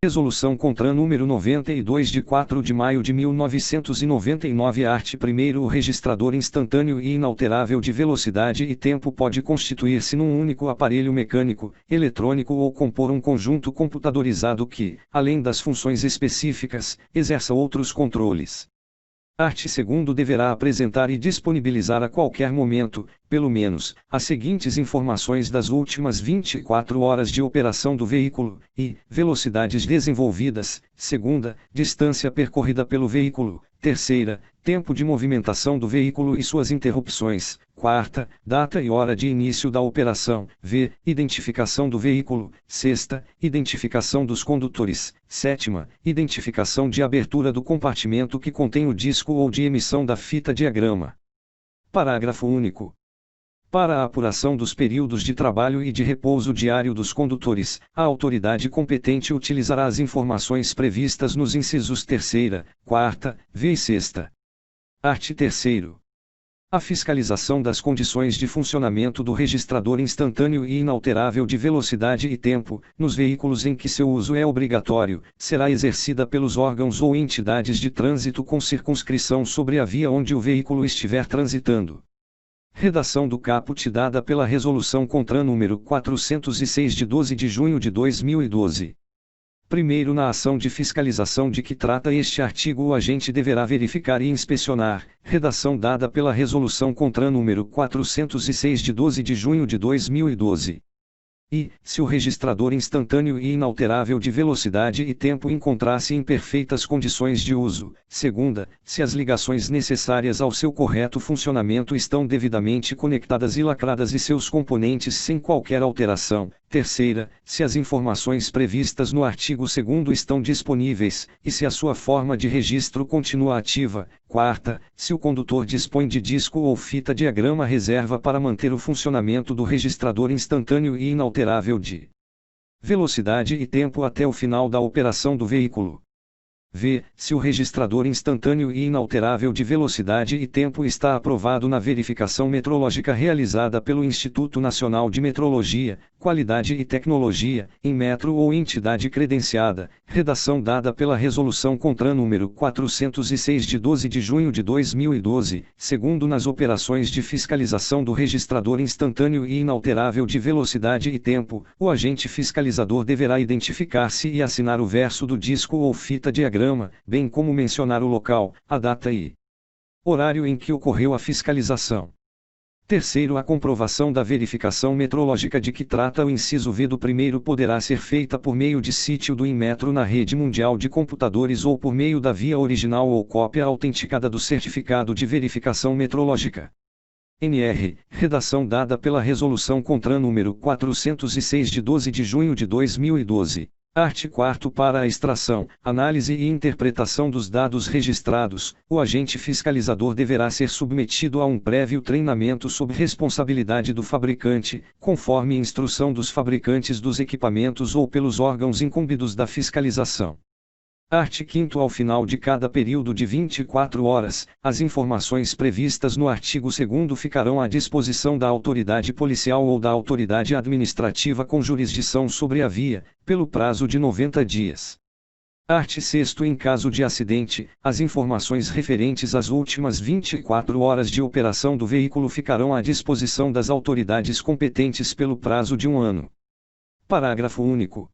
Resolução CONTRAN número 92 de 4 de maio de 1999. Art. 1º. O registrador instantâneo e inalterável de velocidade e tempo pode constituir-se num único aparelho mecânico, eletrônico ou compor um conjunto computadorizado que, além das funções específicas, exerça outros controles. Art. 2º. Deverá apresentar e disponibilizar a qualquer momento, pelo menos, as seguintes informações das últimas 24 horas de operação do veículo, e, velocidades desenvolvidas, segunda, distância percorrida pelo veículo, terceira, tempo de movimentação do veículo e suas interrupções, quarta, data e hora de início da operação, identificação do veículo, sexta, identificação dos condutores, sétima, identificação de abertura do compartimento que contém o disco ou de emissão da fita diagrama. Parágrafo único. Para a apuração dos períodos de trabalho e de repouso diário dos condutores, a autoridade competente utilizará as informações previstas nos incisos 3ª, 4ª, e 6ª. Art. 3º. A fiscalização das condições de funcionamento do registrador instantâneo e inalterável de velocidade e tempo, nos veículos em que seu uso é obrigatório, será exercida pelos órgãos ou entidades de trânsito com circunscrição sobre a via onde o veículo estiver transitando. Redação do caput dada pela Resolução CONTRAN número 406 de 12 de junho de 2012. Primeiro, na ação de fiscalização de que trata este artigo, o agente deverá verificar e inspecionar, redação dada pela Resolução CONTRAN número 406 de 12 de junho de 2012. E, se o registrador instantâneo e inalterável de velocidade e tempo encontrar-se em perfeitas condições de uso, segunda, se as ligações necessárias ao seu correto funcionamento estão devidamente conectadas e lacradas e seus componentes sem qualquer alteração, terceira, se as informações previstas no artigo 2º estão disponíveis, e se a sua forma de registro continua ativa, quarta, se o condutor dispõe de disco ou fita diagrama reserva para manter o funcionamento do registrador instantâneo e inalterável de velocidade e tempo até o final da operação do veículo. Se o registrador instantâneo e inalterável de velocidade e tempo está aprovado na verificação metrológica realizada pelo Instituto Nacional de Metrologia, Qualidade e Tecnologia, Inmetro ou entidade credenciada, redação dada pela Resolução CONTRAN número 406 de 12 de junho de 2012, segundo nas operações de fiscalização do registrador instantâneo e inalterável de velocidade e tempo, o agente fiscalizador deverá identificar-se e assinar o verso do disco ou fita diagrama, bem como mencionar o local, a data e horário em que ocorreu a fiscalização. Terceiro, a comprovação da verificação metrológica de que trata o inciso V do primeiro poderá ser feita por meio de sítio do Inmetro na rede mundial de computadores ou por meio da via original ou cópia autenticada do certificado de verificação metrológica. NR, redação dada pela Resolução CONTRAN número 406 de 12 de junho de 2012. Art. 4º. Para a extração, análise e interpretação dos dados registrados, o agente fiscalizador deverá ser submetido a um prévio treinamento sob responsabilidade do fabricante, conforme instrução dos fabricantes dos equipamentos ou pelos órgãos incumbidos da fiscalização. Art. 5º. Ao final de cada período de 24 horas, as informações previstas no artigo 2º ficarão à disposição da autoridade policial ou da autoridade administrativa com jurisdição sobre a via, pelo prazo de 90 dias. Art. 6º. Em caso de acidente, as informações referentes às últimas 24 horas de operação do veículo ficarão à disposição das autoridades competentes pelo prazo de 1 ano. Parágrafo único.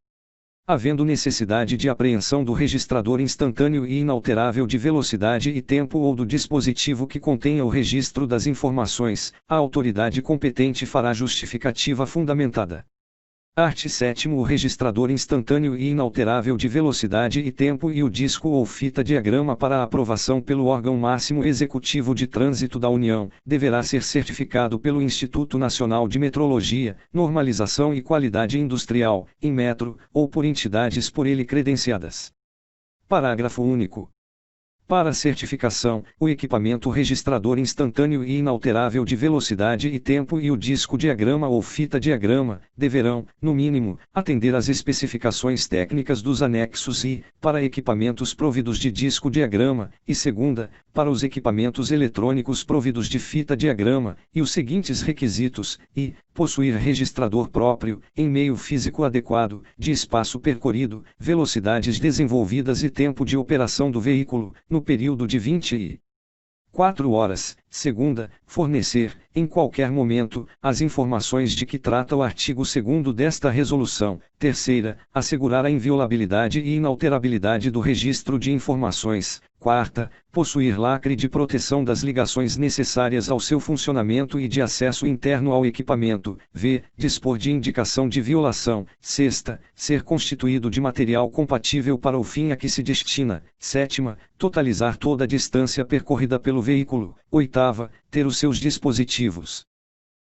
Havendo necessidade de apreensão do registrador instantâneo e inalterável de velocidade e tempo ou do dispositivo que contenha o registro das informações, a autoridade competente fará justificativa fundamentada. Art. 7º. O registrador instantâneo e inalterável de velocidade e tempo e o disco ou fita diagrama para aprovação pelo órgão máximo executivo de trânsito da União, deverá ser certificado pelo Instituto Nacional de Metrologia, Normalização e Qualidade Industrial, Inmetro, ou por entidades por ele credenciadas. Parágrafo único. Para certificação, o equipamento registrador instantâneo e inalterável de velocidade e tempo e o disco diagrama ou fita diagrama, deverão, no mínimo, atender às especificações técnicas dos anexos I, para equipamentos providos de disco diagrama, e segunda, para os equipamentos eletrônicos providos de fita diagrama, e os seguintes requisitos, e, possuir registrador próprio, em meio físico adequado, de espaço percorrido, velocidades desenvolvidas e tempo de operação do veículo, no período de 24 horas. Segunda, fornecer, em qualquer momento, as informações de que trata o artigo 2º desta resolução. Terceira, assegurar a inviolabilidade e inalterabilidade do registro de informações. Quarta, possuir lacre de proteção das ligações necessárias ao seu funcionamento e de acesso interno ao equipamento. V. Dispor de indicação de violação. Sexta, ser constituído de material compatível para o fim a que se destina. Sétima, totalizar toda a distância percorrida pelo veículo. Oitava, ter os seus dispositivos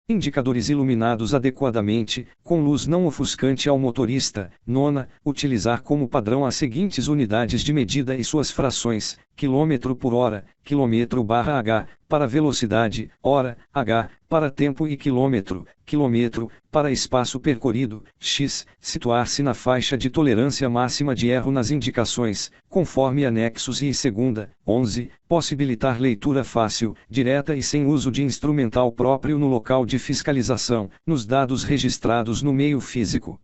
indicadores iluminados adequadamente, com luz não ofuscante ao motorista. Nona, utilizar como padrão as seguintes unidades de medida e suas frações: km por hora, km/h, para velocidade, hora, h, para tempo e quilômetro, para espaço percorrido, x, situar-se na faixa de tolerância máxima de erro nas indicações, conforme anexos I e segunda. 11. Possibilitar leitura fácil, direta e sem uso de instrumental próprio no local de fiscalização, nos dados registrados no meio físico.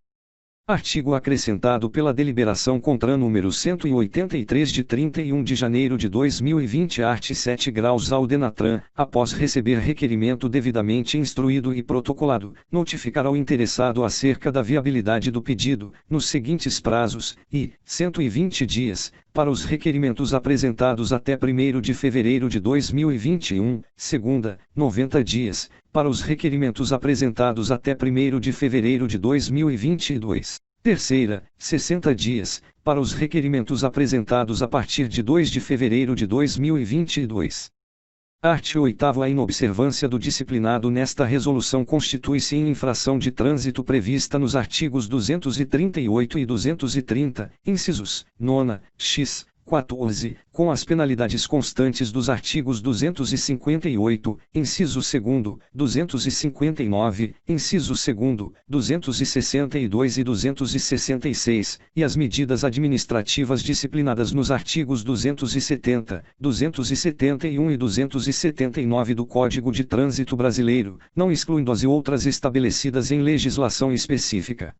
Artigo acrescentado pela Deliberação CONTRAN número 183 de 31 de janeiro de 2020 art. 7 graus ao DENATRAN, após receber requerimento devidamente instruído e protocolado, notificar ao interessado acerca da viabilidade do pedido, nos seguintes prazos, e 120 dias, para os requerimentos apresentados até 1º de fevereiro de 2021, segunda, 90 dias, para os requerimentos apresentados até 1º de fevereiro de 2022. Terceira, 60 dias, para os requerimentos apresentados a partir de 2 de fevereiro de 2022. Art. 8º. A inobservância do disciplinado nesta resolução constitui-se em infração de trânsito prevista nos artigos 238 e 230, incisos 9, x, 14, com as penalidades constantes dos artigos 258, inciso 2º, 259, inciso 2º, 262 e 266, e as medidas administrativas disciplinadas nos artigos 270, 271 e 279 do Código de Trânsito Brasileiro, não excluindo-as e outras estabelecidas em legislação específica.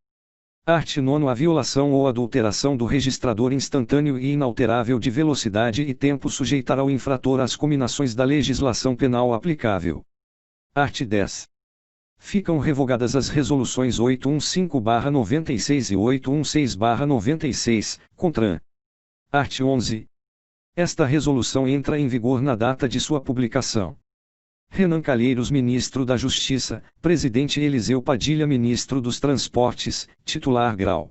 Art. 9. A violação ou adulteração do registrador instantâneo e inalterável de velocidade e tempo sujeitará o infrator às cominações da legislação penal aplicável. Art. 10. Ficam revogadas as resoluções 815/96 e 816/96, CONTRAN. Art. 11. Esta resolução entra em vigor na data de sua publicação. Renan Calheiros, Ministro da Justiça, Presidente Eliseu Padilha, Ministro dos Transportes, titular grau.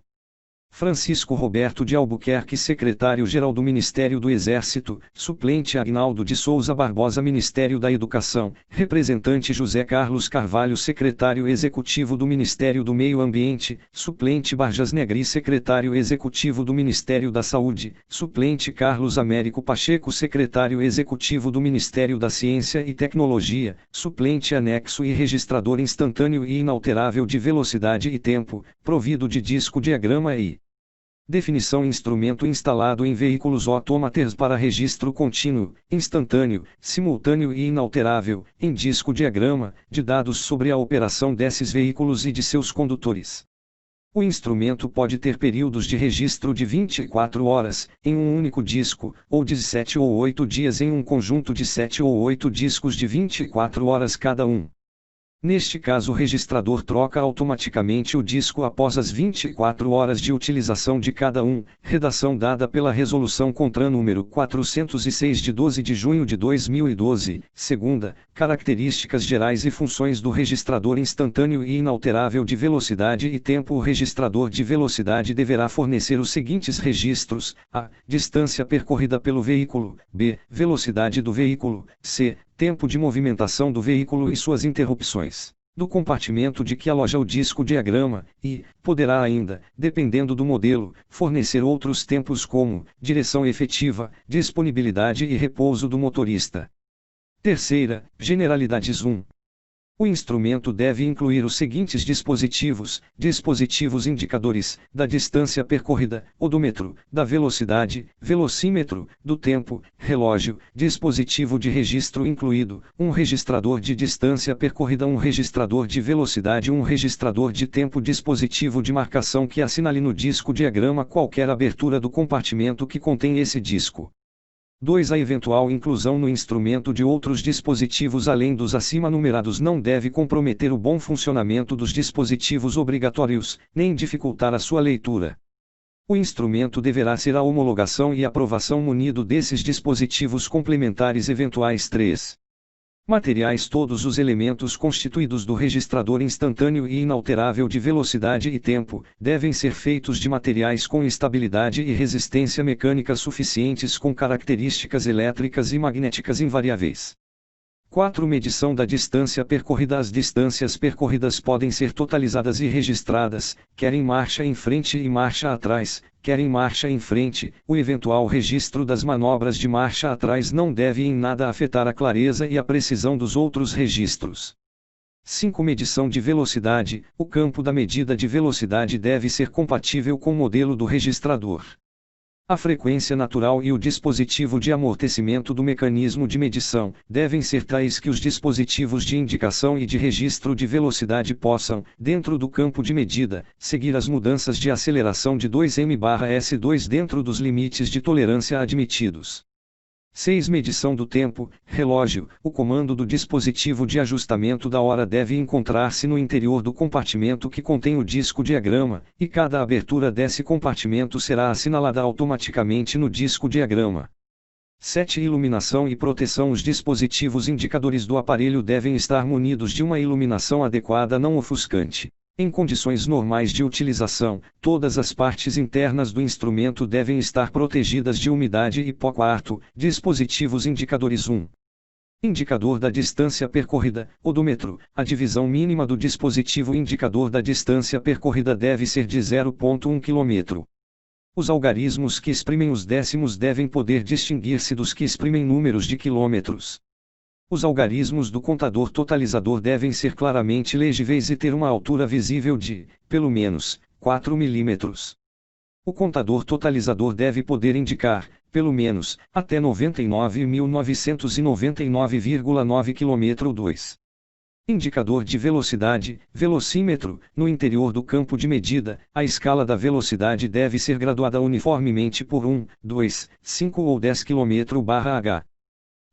Francisco Roberto de Albuquerque, Secretário-Geral do Ministério do Exército, suplente Agnaldo de Souza Barbosa, Ministério da Educação, representante José Carlos Carvalho, Secretário Executivo do Ministério do Meio Ambiente, suplente Barjas Negri, Secretário Executivo do Ministério da Saúde, suplente Carlos Américo Pacheco, Secretário Executivo do Ministério da Ciência e Tecnologia, suplente anexo e registrador instantâneo e inalterável de velocidade e tempo, provido de disco diagrama e definição: instrumento instalado em veículos autômatos para registro contínuo, instantâneo, simultâneo e inalterável, em disco diagrama, de dados sobre a operação desses veículos e de seus condutores. O instrumento pode ter períodos de registro de 24 horas, em um único disco, ou de 7 ou 8 dias em um conjunto de 7 ou 8 discos de 24 horas cada um. Neste caso, o registrador troca automaticamente o disco após as 24 horas de utilização de cada um. Redação dada pela Resolução CONTRAN número 406 de 12 de junho de 2012. Segunda, características gerais e funções do registrador instantâneo e inalterável de velocidade e tempo. O registrador de velocidade deverá fornecer os seguintes registros: a. Distância percorrida pelo veículo. b. Velocidade do veículo. c. Tempo de movimentação do veículo e suas interrupções. do compartimento de que aloja o disco-diagrama, e, poderá ainda, dependendo do modelo, fornecer outros tempos como, direção efetiva, disponibilidade e repouso do motorista. Terceira, generalidades 1. O instrumento deve incluir os seguintes dispositivos: dispositivos indicadores, da distância percorrida, odômetro, da velocidade, velocímetro, do tempo, relógio, dispositivo de registro incluído, um registrador de distância percorrida, um registrador de velocidade, um registrador de tempo, dispositivo de marcação que assinale no disco-diagrama qualquer abertura do compartimento que contém esse disco. 2. A eventual inclusão no instrumento de outros dispositivos além dos acima numerados não deve comprometer o bom funcionamento dos dispositivos obrigatórios, nem dificultar a sua leitura. O instrumento deverá ser a homologação e aprovação munido desses dispositivos complementares eventuais. 3. Materiais: todos os elementos constituídos do registrador instantâneo e inalterável de velocidade e tempo, devem ser feitos de materiais com estabilidade e resistência mecânica suficientes com características elétricas e magnéticas invariáveis. 4. Medição da distância percorrida. As distâncias percorridas podem ser totalizadas e registradas, quer em marcha em frente e marcha atrás, quer em marcha em frente. O eventual registro das manobras de marcha atrás não deve em nada afetar a clareza e a precisão dos outros registros. 5. Medição de velocidade. O campo da medida de velocidade deve ser compatível com o modelo do registrador. A frequência natural e o dispositivo de amortecimento do mecanismo de medição devem ser tais que os dispositivos de indicação e de registro de velocidade possam, dentro do campo de medida, seguir as mudanças de aceleração de 2m/s2 dentro dos limites de tolerância admitidos. 6. Medição do tempo, relógio. O comando do dispositivo de ajustamento da hora deve encontrar-se no interior do compartimento que contém o disco-diagrama, e cada abertura desse compartimento será assinalada automaticamente no disco-diagrama. 7. Iluminação e proteção. Os dispositivos indicadores do aparelho devem estar munidos de uma iluminação adequada não ofuscante. Em condições normais de utilização, todas as partes internas do instrumento devem estar protegidas de umidade e pó. 4. Dispositivos indicadores 1. Indicador da distância percorrida, odômetro. A divisão mínima do dispositivo indicador da distância percorrida deve ser de 0,1 km. Os algarismos que exprimem os décimos devem poder distinguir-se dos que exprimem números de quilômetros. Os algarismos do contador totalizador devem ser claramente legíveis e ter uma altura visível de, pelo menos, 4 mm. O contador totalizador deve poder indicar, pelo menos, até 99.999,9 km. 2. Indicador de velocidade, velocímetro. No interior do campo de medida, a escala da velocidade deve ser graduada uniformemente por 1, 2, 5 ou 10 km/h.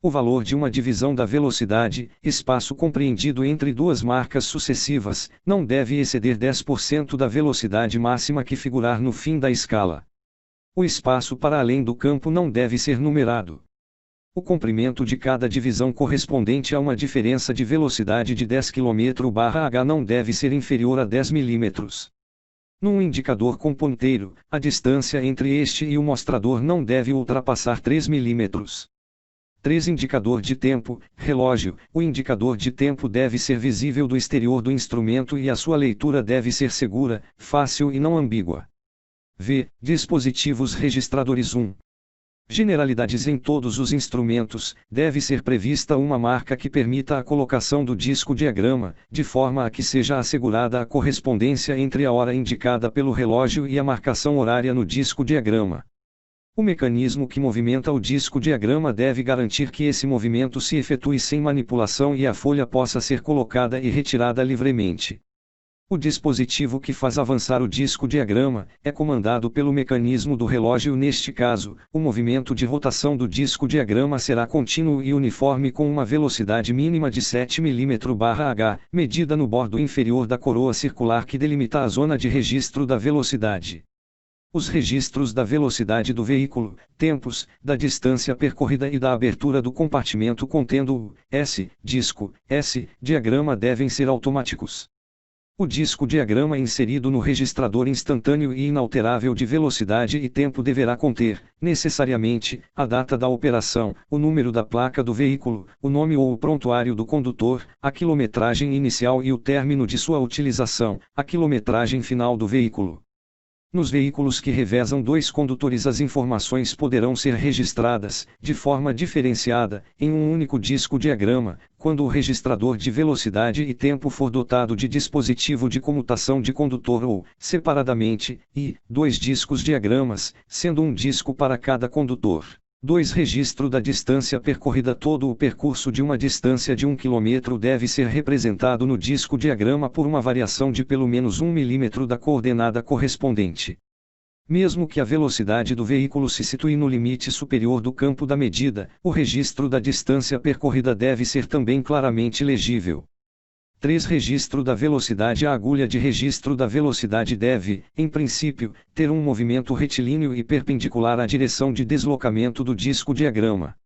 O valor de uma divisão da velocidade, espaço compreendido entre duas marcas sucessivas, não deve exceder 10% da velocidade máxima que figurar no fim da escala. O espaço para além do campo não deve ser numerado. O comprimento de cada divisão correspondente a uma diferença de velocidade de 10 km/h não deve ser inferior a 10 mm. Num indicador com ponteiro, a distância entre este e o mostrador não deve ultrapassar 3 mm. 3. Indicador de tempo, relógio. O indicador de tempo deve ser visível do exterior do instrumento e a sua leitura deve ser segura, fácil e não ambígua. V. Dispositivos registradores 1. Generalidades. Em todos os instrumentos, deve ser prevista uma marca que permita a colocação do disco-diagrama, de forma a que seja assegurada a correspondência entre a hora indicada pelo relógio e a marcação horária no disco-diagrama. O mecanismo que movimenta o disco-diagrama deve garantir que esse movimento se efetue sem manipulação e a folha possa ser colocada e retirada livremente. O dispositivo que faz avançar o disco-diagrama é comandado pelo mecanismo do relógio. Neste caso, o movimento de rotação do disco-diagrama será contínuo e uniforme com uma velocidade mínima de 7 mm/h, medida no bordo inferior da coroa circular que delimita a zona de registro da velocidade. Os registros da velocidade do veículo, tempos, da distância percorrida e da abertura do compartimento contendo o S, disco, S, diagrama devem ser automáticos. O disco-diagrama inserido no registrador instantâneo e inalterável de velocidade e tempo deverá conter, necessariamente, a data da operação, o número da placa do veículo, o nome ou o prontuário do condutor, a quilometragem inicial e o término de sua utilização, a quilometragem final do veículo. Nos veículos que revezam dois condutores, as informações poderão ser registradas, de forma diferenciada, em um único disco-diagrama, quando o registrador de velocidade e tempo for dotado de dispositivo de comutação de condutor ou, separadamente, dois discos-diagramas, sendo um disco para cada condutor. 2. Registro da distância percorrida. Todo o percurso de uma distância de 1 km deve ser representado no disco-diagrama por uma variação de pelo menos 1 mm da coordenada correspondente. Mesmo que a velocidade do veículo se situe no limite superior do campo da medida, o registro da distância percorrida deve ser também claramente legível. 3. Registro da velocidade. A agulha de registro da velocidade deve, em princípio, ter um movimento retilíneo e perpendicular à direção de deslocamento do disco-diagrama.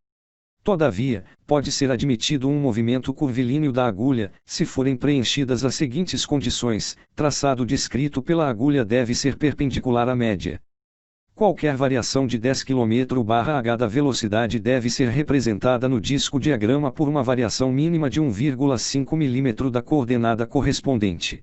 Todavia, pode ser admitido um movimento curvilíneo da agulha, se forem preenchidas as seguintes condições: traçado descrito pela agulha deve ser perpendicular à média. Qualquer variação de 10 km/h da velocidade deve ser representada no disco-diagrama por uma variação mínima de 1,5 mm da coordenada correspondente.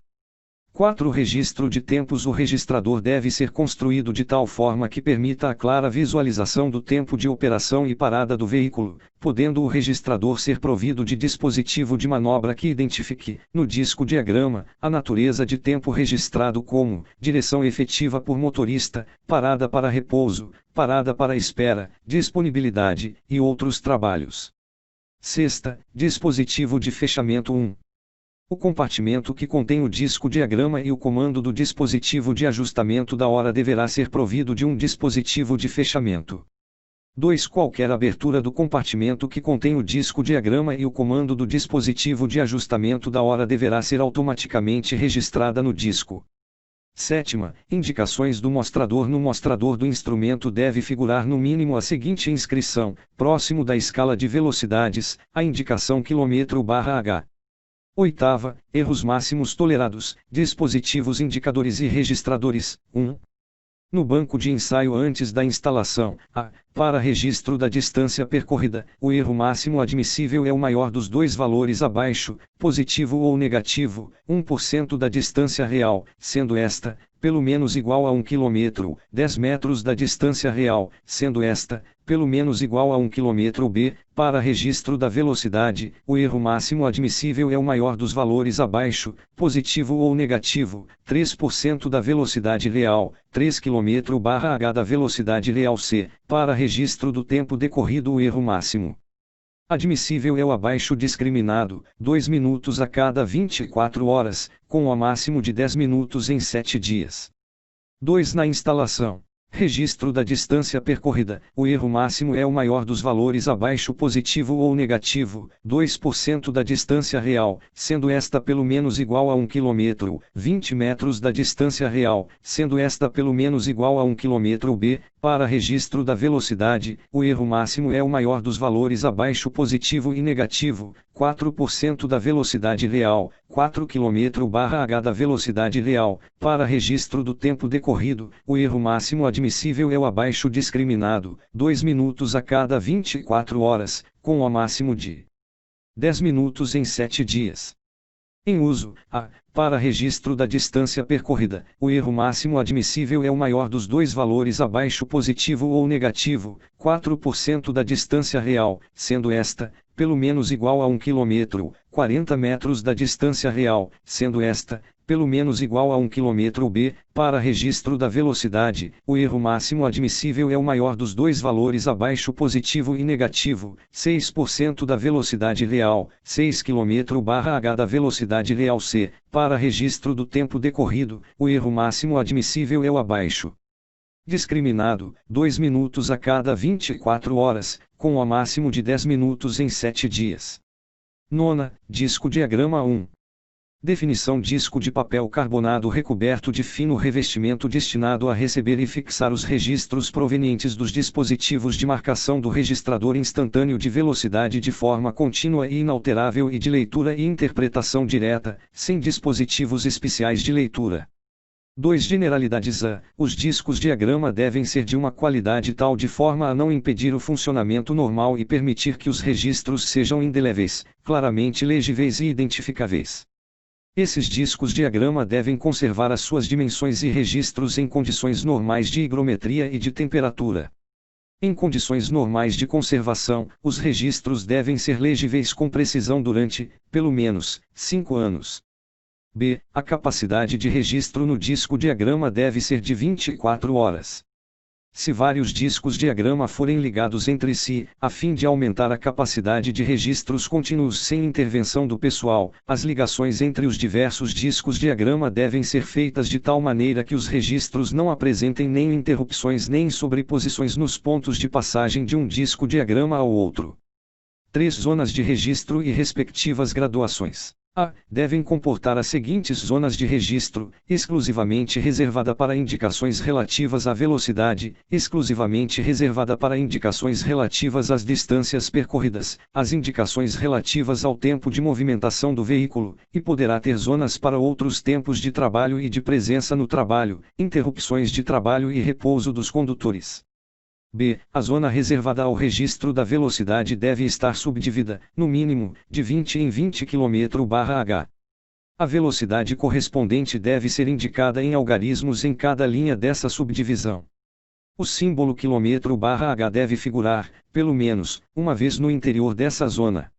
4. Registro de tempos. O registrador deve ser construído de tal forma que permita a clara visualização do tempo de operação e parada do veículo, podendo o registrador ser provido de dispositivo de manobra que identifique, no disco-diagrama, a natureza de tempo registrado como direção efetiva por motorista, parada para repouso, parada para espera, disponibilidade, e outros trabalhos. 6. Dispositivo de fechamento. 1. O compartimento que contém o disco-diagrama e o comando do dispositivo de ajustamento da hora deverá ser provido de um dispositivo de fechamento. 2. Qualquer abertura do compartimento que contém o disco-diagrama e o comando do dispositivo de ajustamento da hora deverá ser automaticamente registrada no disco. 7. Indicações do mostrador. No mostrador do instrumento deve figurar no mínimo a seguinte inscrição: próximo da escala de velocidades, a indicação km/h. 8. Erros máximos tolerados, dispositivos indicadores e registradores. 1. No banco de ensaio antes da instalação, para registro da distância percorrida, o erro máximo admissível é o maior dos dois valores abaixo, positivo ou negativo, 1% da distância real, sendo esta, pelo menos igual a 1 km, 10 metros da distância real, sendo esta, pelo menos igual a 1 km. B. Para registro da velocidade, o erro máximo admissível é o maior dos valores abaixo, positivo ou negativo, 3% da velocidade real, 3 km/h da velocidade real. C. Para registro do tempo decorrido, o erro máximo admissível é o abaixo discriminado, 2 minutos a cada 24 horas, com o máximo de 10 minutos em 7 dias. 2. Na instalação. Registro da distância percorrida, o erro máximo é o maior dos valores abaixo positivo ou negativo, 2% da distância real, sendo esta pelo menos igual a 1 km, 20 metros da distância real, sendo esta pelo menos igual a 1 km. B. Para registro da velocidade, o erro máximo é o maior dos valores abaixo positivo e negativo, 4% da velocidade real, 4 km/h da velocidade real. Para registro do tempo decorrido, o erro máximo admissível é o abaixo discriminado, 2 minutos a cada 24 horas, com o máximo de 10 minutos em 7 dias. Em uso, para registro da distância percorrida, o erro máximo admissível é o maior dos dois valores abaixo positivo ou negativo, 4% da distância real, sendo esta, pelo menos igual a 1 km, 40 metros da distância real, sendo esta, pelo menos igual a 1 km. B. Para registro da velocidade, o erro máximo admissível é o maior dos dois valores abaixo positivo e negativo, 6% da velocidade real, 6 km/h da velocidade real. C. Para registro do tempo decorrido, o erro máximo admissível é o abaixo discriminado, 2 minutos a cada 24 horas, com o máximo de 10 minutos em 7 dias. 9. Disco-diagrama. 1. Definição: disco de papel carbonado recoberto de fino revestimento destinado a receber e fixar os registros provenientes dos dispositivos de marcação do registrador instantâneo de velocidade de forma contínua e inalterável e de leitura e interpretação direta, sem dispositivos especiais de leitura. 2. Generalidades. Os discos diagrama devem ser de uma qualidade tal de forma a não impedir o funcionamento normal e permitir que os registros sejam indeléveis, claramente legíveis e identificáveis. Esses discos diagrama devem conservar as suas dimensões e registros em condições normais de higrometria e de temperatura. Em condições normais de conservação, os registros devem ser legíveis com precisão durante, pelo menos, 5 anos. B. A capacidade de registro no disco diagrama deve ser de 24 horas. Se vários discos diagrama forem ligados entre si, a fim de aumentar a capacidade de registros contínuos sem intervenção do pessoal, as ligações entre os diversos discos diagrama devem ser feitas de tal maneira que os registros não apresentem nem interrupções nem sobreposições nos pontos de passagem de um disco diagrama ao outro. 3. Zonas de registro e respectivas graduações. A. Devem comportar as seguintes zonas de registro: exclusivamente reservada para indicações relativas à velocidade, exclusivamente reservada para indicações relativas às distâncias percorridas, as indicações relativas ao tempo de movimentação do veículo, e poderá ter zonas para outros tempos de trabalho e de presença no trabalho, interrupções de trabalho e repouso dos condutores. B. A zona reservada ao registro da velocidade deve estar subdividida, no mínimo, de 20 em 20 km/h. A velocidade correspondente deve ser indicada em algarismos em cada linha dessa subdivisão. O símbolo km/h deve figurar, pelo menos, uma vez no interior dessa zona.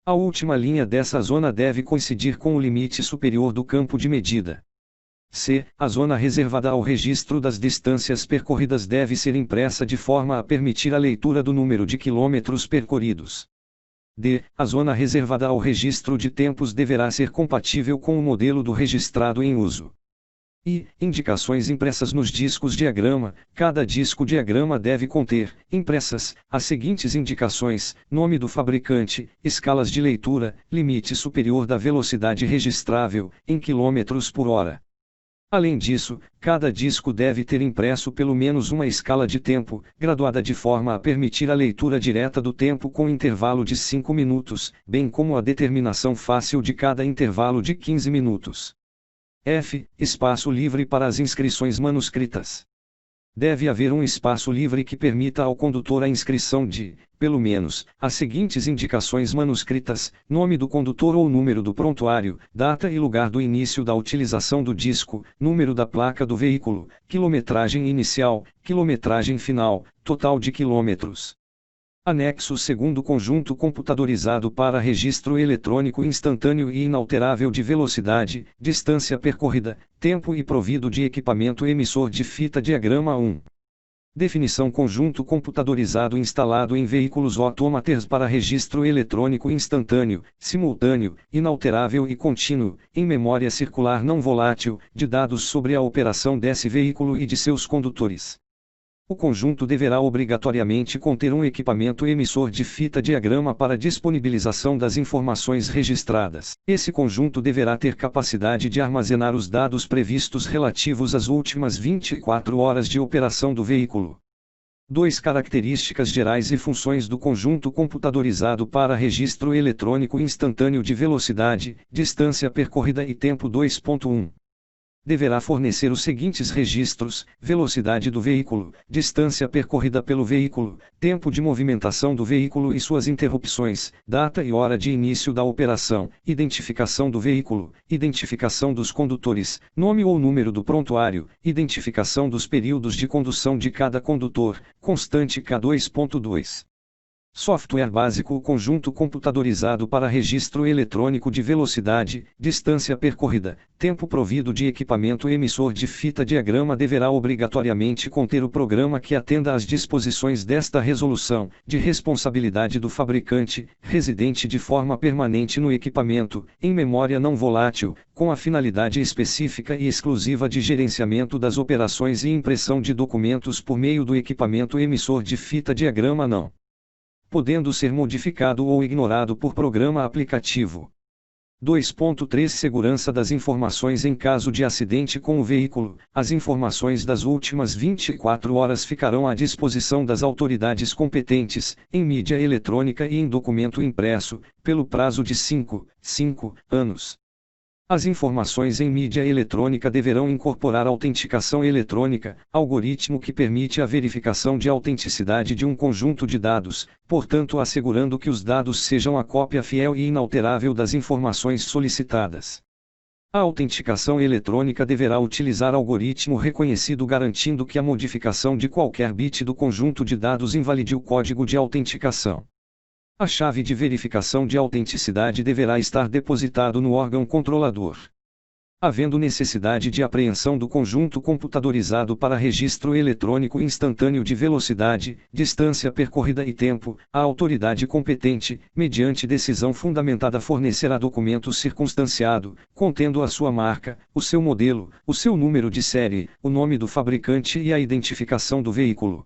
A última linha dessa zona deve coincidir com o limite superior do campo de medida. C. A zona reservada ao registro das distâncias percorridas deve ser impressa de forma a permitir a leitura do número de quilômetros percorridos. D. A zona reservada ao registro de tempos deverá ser compatível com o modelo do registrado em uso. I. Indicações impressas nos discos diagrama. Cada disco diagrama deve conter, impressas, as seguintes indicações: nome do fabricante, escalas de leitura, limite superior da velocidade registrável, em quilômetros por hora. Além disso, cada disco deve ter impresso pelo menos uma escala de tempo, graduada de forma a permitir a leitura direta do tempo com intervalo de 5 minutos, bem como a determinação fácil de cada intervalo de 15 minutos. F. Espaço livre para as inscrições manuscritas. Deve haver um espaço livre que permita ao condutor a inscrição de, pelo menos, as seguintes indicações manuscritas: nome do condutor ou número do prontuário, data e lugar do início da utilização do disco, número da placa do veículo, quilometragem inicial, quilometragem final, total de quilômetros. Anexo segundo conjunto computadorizado para registro eletrônico instantâneo e inalterável de velocidade, distância percorrida, tempo e provido de equipamento emissor de fita diagrama 1. Definição: conjunto computadorizado instalado em veículos autômatos para registro eletrônico instantâneo, simultâneo, inalterável e contínuo, em memória circular não volátil, de dados sobre a operação desse veículo e de seus condutores. O conjunto deverá obrigatoriamente conter um equipamento emissor de fita diagrama para disponibilização das informações registradas. Esse conjunto deverá ter capacidade de armazenar os dados previstos relativos às últimas 24 horas de operação do veículo. 2. Características gerais e funções do conjunto computadorizado para registro eletrônico instantâneo de velocidade, distância percorrida e tempo. 2.1. Deverá fornecer os seguintes registros: velocidade do veículo, distância percorrida pelo veículo, tempo de movimentação do veículo e suas interrupções, data e hora de início da operação, identificação do veículo, identificação dos condutores, nome ou número do prontuário, identificação dos períodos de condução de cada condutor, constante K2.2. Software básico: o conjunto computadorizado para registro eletrônico de velocidade, distância percorrida, tempo provido de equipamento emissor de fita diagrama deverá obrigatoriamente conter o programa que atenda às disposições desta resolução, de responsabilidade do fabricante, residente de forma permanente no equipamento, em memória não volátil, com a finalidade específica e exclusiva de gerenciamento das operações e impressão de documentos por meio do equipamento emissor de fita diagrama não podendo ser modificado ou ignorado por programa aplicativo. 2.3 Segurança das informações em caso de acidente com o veículo. As informações das últimas 24 horas ficarão à disposição das autoridades competentes, em mídia eletrônica e em documento impresso, pelo prazo de 5 anos. As informações em mídia eletrônica deverão incorporar autenticação eletrônica, algoritmo que permite a verificação de autenticidade de um conjunto de dados, portanto assegurando que os dados sejam a cópia fiel e inalterável das informações solicitadas. A autenticação eletrônica deverá utilizar algoritmo reconhecido garantindo que a modificação de qualquer bit do conjunto de dados invalide o código de autenticação. A chave de verificação de autenticidade deverá estar depositado no órgão controlador. Havendo necessidade de apreensão do conjunto computadorizado para registro eletrônico instantâneo de velocidade, distância percorrida e tempo, a autoridade competente, mediante decisão fundamentada, fornecerá documento circunstanciado, contendo a sua marca, o seu modelo, o seu número de série, o nome do fabricante e a identificação do veículo.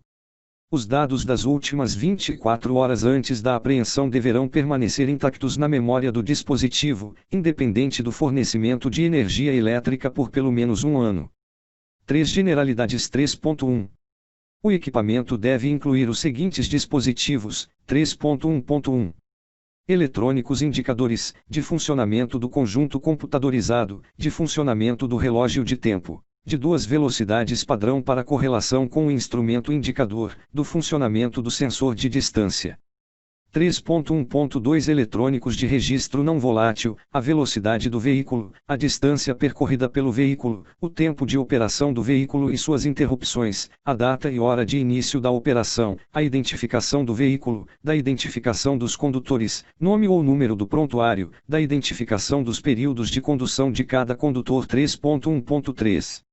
Os dados das últimas 24 horas antes da apreensão deverão permanecer intactos na memória do dispositivo, independente do fornecimento de energia elétrica por pelo menos um ano. 3 Generalidades 3.1 O equipamento deve incluir os seguintes dispositivos: 3.1.1 Eletrônicos indicadores, de funcionamento do conjunto computadorizado, de funcionamento do relógio de tempo. De 2 velocidades padrão para correlação com o instrumento indicador, do funcionamento do sensor de distância. 3.1.2 Eletrônicos de registro não volátil, a velocidade do veículo, a distância percorrida pelo veículo, o tempo de operação do veículo e suas interrupções, a data e hora de início da operação, a identificação do veículo, da identificação dos condutores, nome ou número do prontuário, da identificação dos períodos de condução de cada condutor. 3.1.3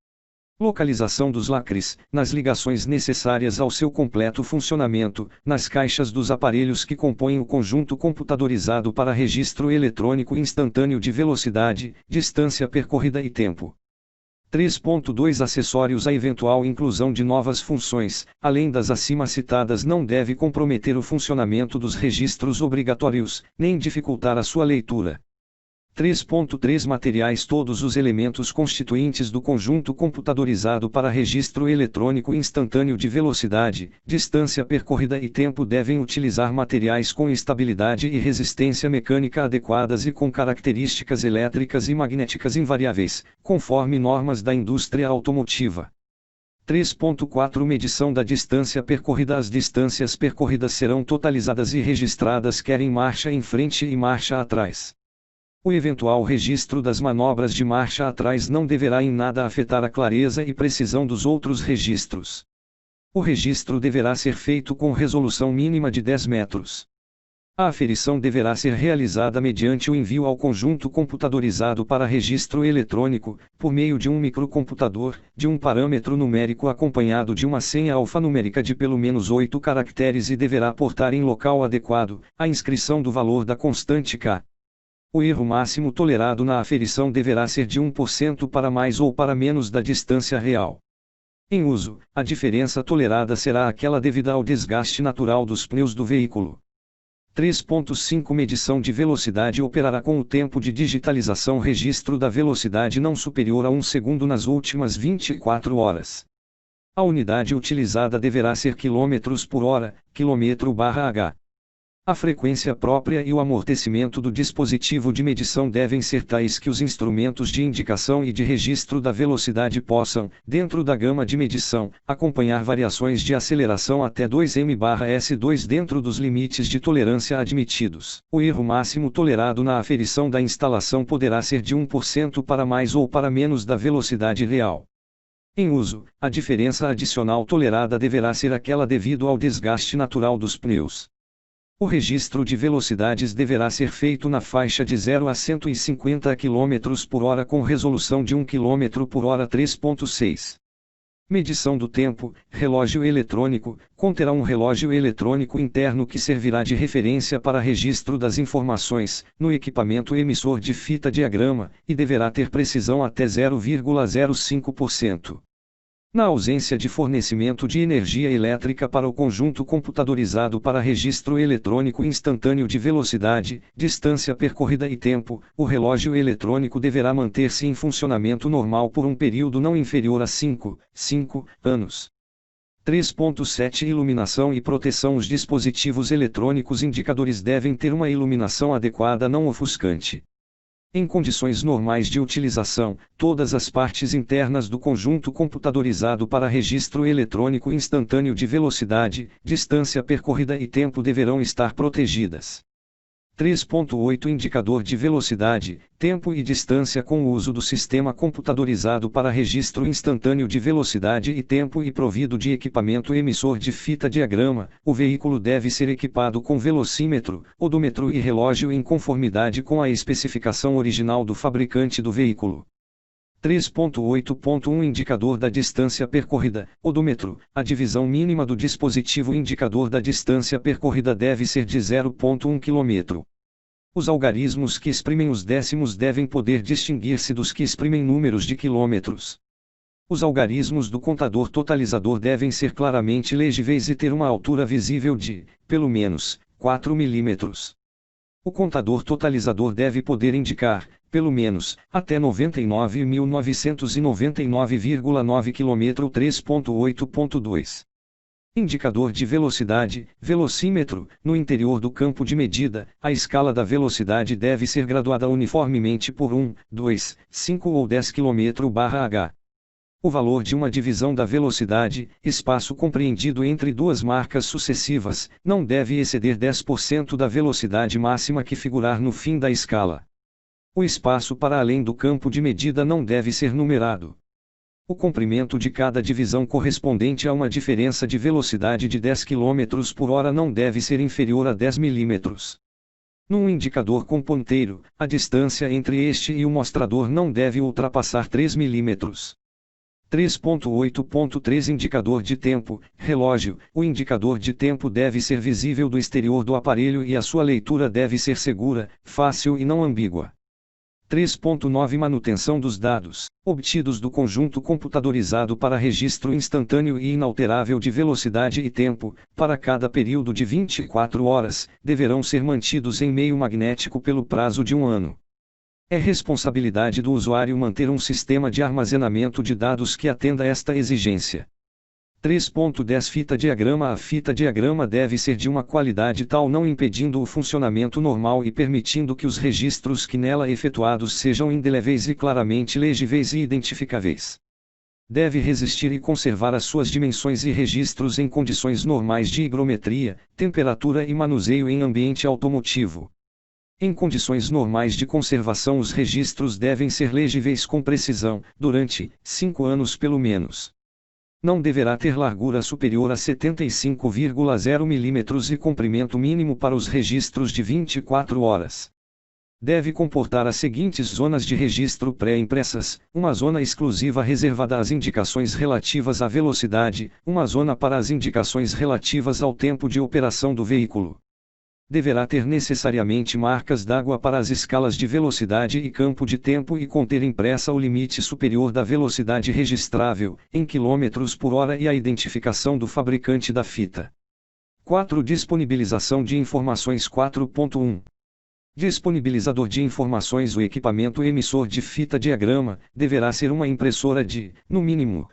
Localização dos lacres, nas ligações necessárias ao seu completo funcionamento, nas caixas dos aparelhos que compõem o conjunto computadorizado para registro eletrônico instantâneo de velocidade, distância percorrida e tempo. 3.2 Acessórios. A eventual inclusão de novas funções, além das acima citadas, não deve comprometer o funcionamento dos registros obrigatórios, nem dificultar a sua leitura. 3.3 Materiais. Todos os elementos constituintes do conjunto computadorizado para registro eletrônico instantâneo de velocidade, distância percorrida e tempo devem utilizar materiais com estabilidade e resistência mecânica adequadas e com características elétricas e magnéticas invariáveis, conforme normas da indústria automotiva. 3.4 Medição da distância percorrida. As distâncias percorridas serão totalizadas e registradas quer em marcha em frente e marcha atrás. O eventual registro das manobras de marcha atrás não deverá em nada afetar a clareza e precisão dos outros registros. O registro deverá ser feito com resolução mínima de 10 metros. A aferição deverá ser realizada mediante o envio ao conjunto computadorizado para registro eletrônico, por meio de um microcomputador, de um parâmetro numérico acompanhado de uma senha alfanumérica de pelo menos 8 caracteres e deverá portar em local adequado a inscrição do valor da constante K. O erro máximo tolerado na aferição deverá ser de 1% para mais ou para menos da distância real. Em uso, a diferença tolerada será aquela devida ao desgaste natural dos pneus do veículo. 3.5 Medição de velocidade. Operará com o tempo de digitalização registro da velocidade não superior a 1 segundo nas últimas 24 horas. A unidade utilizada deverá ser km/h, km/h. A frequência própria e o amortecimento do dispositivo de medição devem ser tais que os instrumentos de indicação e de registro da velocidade possam, dentro da gama de medição, acompanhar variações de aceleração até 2 mph/s dentro dos limites de tolerância admitidos. O erro máximo tolerado na aferição da instalação poderá ser de 1% para mais ou para menos da velocidade real. Em uso, a diferença adicional tolerada deverá ser aquela devido ao desgaste natural dos pneus. O registro de velocidades deverá ser feito na faixa de 0 a 150 km/h com resolução de 1 km/h. 3.6 Medição do tempo. Relógio eletrônico. Conterá um relógio eletrônico interno que servirá de referência para registro das informações, no equipamento emissor de fita diagrama, e deverá ter precisão até 0,05%. Na ausência de fornecimento de energia elétrica para o conjunto computadorizado para registro eletrônico instantâneo de velocidade, distância percorrida e tempo, o relógio eletrônico deverá manter-se em funcionamento normal por um período não inferior a 5 anos. 3.7 Iluminação e proteção. Os dispositivos eletrônicos indicadores devem ter uma iluminação adequada não ofuscante. Em condições normais de utilização, todas as partes internas do conjunto computadorizado para registro eletrônico instantâneo de velocidade, distância percorrida e tempo deverão estar protegidas. 3.8 Indicador de velocidade, tempo e distância. Com o uso do sistema computadorizado para registro instantâneo de velocidade e tempo e provido de equipamento emissor de fita diagrama, o veículo deve ser equipado com velocímetro, odômetro e relógio em conformidade com a especificação original do fabricante do veículo. 3.8.1 Indicador da distância percorrida, odômetro. A divisão mínima do dispositivo indicador da distância percorrida deve ser de 0.1 km. Os algarismos que exprimem os décimos devem poder distinguir-se dos que exprimem números de quilômetros. Os algarismos do contador totalizador devem ser claramente legíveis e ter uma altura visível de, pelo menos, 4 mm. O contador totalizador deve poder indicar, pelo menos, até 99.999,9 km. 3.8.2 Indicador de velocidade, velocímetro. No interior do campo de medida, a escala da velocidade deve ser graduada uniformemente por 1, 2, 5 ou 10 km/h. O valor de uma divisão da velocidade, espaço compreendido entre duas marcas sucessivas, não deve exceder 10% da velocidade máxima que figurar no fim da escala. O espaço para além do campo de medida não deve ser numerado. O comprimento de cada divisão correspondente a uma diferença de velocidade de 10 km/h não deve ser inferior a 10 mm. Num indicador com ponteiro, a distância entre este e o mostrador não deve ultrapassar 3 mm. 3.8.3 Indicador de tempo, relógio. O indicador de tempo deve ser visível do exterior do aparelho e a sua leitura deve ser segura, fácil e não ambígua. 3.9 Manutenção dos dados, obtidos do conjunto computadorizado para registro instantâneo e inalterável de velocidade e tempo, para cada período de 24 horas, deverão ser mantidos em meio magnético pelo prazo de 1 ano. É responsabilidade do usuário manter um sistema de armazenamento de dados que atenda esta exigência. 3.10 Fita diagrama. A fita diagrama deve ser de uma qualidade tal não impedindo o funcionamento normal e permitindo que os registros que nela efetuados sejam indeléveis e claramente legíveis e identificáveis. Deve resistir e conservar as suas dimensões e registros em condições normais de higrometria, temperatura e manuseio em ambiente automotivo. Em condições normais de conservação, os registros devem ser legíveis com precisão, durante 5 anos pelo menos. Não deverá ter largura superior a 75,0 mm e comprimento mínimo para os registros de 24 horas. Deve comportar as seguintes zonas de registro pré-impressas: uma zona exclusiva reservada às indicações relativas à velocidade, uma zona para as indicações relativas ao tempo de operação do veículo. Deverá ter necessariamente marcas d'água para as escalas de velocidade e campo de tempo e conter impressa o limite superior da velocidade registrável, em km/h e a identificação do fabricante da fita. 4. Disponibilização de informações. 4.1 Disponibilizador de informações. O equipamento emissor de fita diagrama deverá ser uma impressora de, no mínimo,